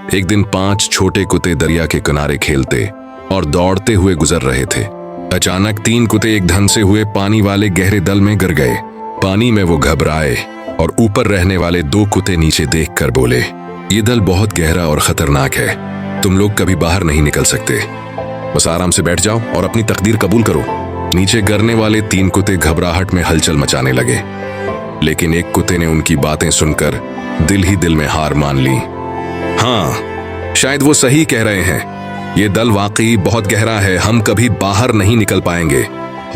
एक दिन 5 छोटे कुत्ते दरिया के किनारे खेलते और दौड़ते हुए गुजर रहे थे। अचानक 3 कुत्ते एक धंसे हुए पानी वाले गहरे दल में गिर गए। पानी में वो घबराए और ऊपर रहने वाले 2 कुत्ते नीचे देखकर बोले, ये दल बहुत गहरा और खतरनाक है, तुम लोग कभी बाहर नहीं निकल सकते, बस आराम से बैठ जाओ और अपनी तकदीर कबूल करो। नीचे गिरने वाले 3 कुत्ते घबराहट में हलचल मचाने लगे, लेकिन एक कुत्ते ने उनकी बातें सुनकर दिल ही दिल में हार मान ली। हाँ, शायद वो सही कह रहे हैं, ये दल वाकई बहुत गहरा है, हम कभी बाहर नहीं निकल पाएंगे।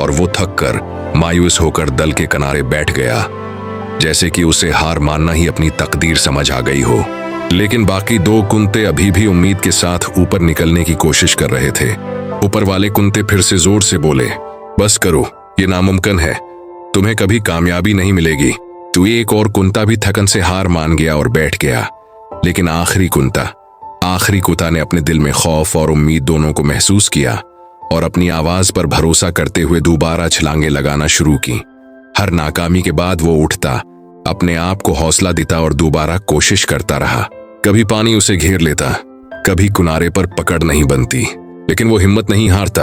और वो थक कर मायूस होकर दल के किनारे बैठ गया, जैसे कि उसे हार मानना ही अपनी तकदीर समझ आ गई हो। लेकिन बाकी 2 कुत्ते अभी भी उम्मीद के साथ ऊपर निकलने की कोशिश कर रहे थे। ऊपर वाले कुत्ते फिर से जोर से बोले, बस करो, ये नामुमकिन है, तुम्हें कभी कामयाबी नहीं मिलेगी। तो एक और कुत्ता भी थकन से हार मान गया और बैठ गया। लेकिन आखिरी कुत्ता ने अपने दिल में खौफ और उम्मीद दोनों को महसूस किया और अपनी आवाज पर भरोसा करते हुए दोबारा छलांगे लगाना शुरू की। हर नाकामी के बाद वो उठता, अपने आप को हौसला देता और दोबारा कोशिश करता रहा। कभी पानी उसे घेर लेता, कभी किनारे पर पकड़ नहीं बनती, लेकिन वो हिम्मत नहीं हारता।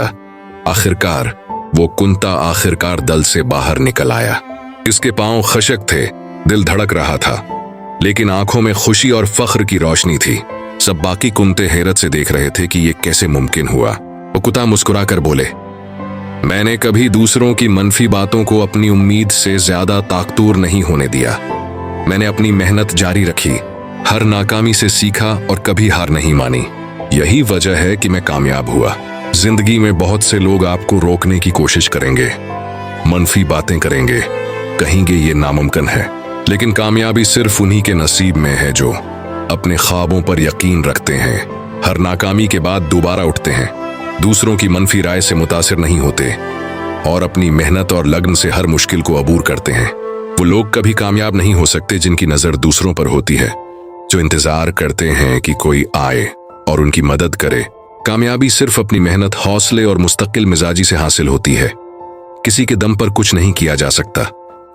आखिरकार वो कुत्ता दल से बाहर निकल आया। इसके पांव खशक थे, दिल धड़क रहा था, लेकिन आंखों में खुशी और फख्र की रोशनी थी। सब बाकी कुत्ते हैरत से देख रहे थे कि ये कैसे मुमकिन हुआ। वो कुत्ता मुस्कुराकर बोले, मैंने कभी दूसरों की मनफी बातों को अपनी उम्मीद से ज्यादा ताकतूर नहीं होने दिया। मैंने अपनी मेहनत जारी रखी, हर नाकामी से सीखा और कभी हार नहीं मानी। यही वजह है कि मैं कामयाब हुआ। जिंदगी में बहुत से लोग आपको रोकने की कोशिश करेंगे, मनफी बातें करेंगे, कहेंगे ये नामुमकिन है, लेकिन कामयाबी सिर्फ उन्हीं के नसीब में है जो अपने ख्वाबों पर यकीन रखते हैं, हर नाकामी के बाद दोबारा उठते हैं, दूसरों की मनफी राय से मुतासिर नहीं होते और अपनी मेहनत और लगन से हर मुश्किल को अबूर करते हैं। वो लोग कभी कामयाब नहीं हो सकते जिनकी नजर दूसरों पर होती है, जो इंतजार करते हैं कि कोई आए और उनकी मदद करे। कामयाबी सिर्फ अपनी मेहनत, हौसले और मुस्तकिल मिजाजी से हासिल होती है, किसी के दम पर कुछ नहीं किया जा सकता।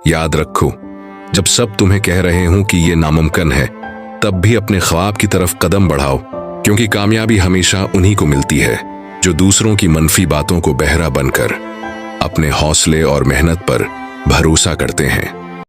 याद रखो, जब सब तुम्हें कह रहे हों कि ये नामुमकिन है, तब भी अपने ख्वाब की तरफ कदम बढ़ाओ, क्योंकि कामयाबी हमेशा उन्हीं को मिलती है जो दूसरों की मनफी बातों को बहरा बनकर अपने हौसले और मेहनत पर भरोसा करते हैं।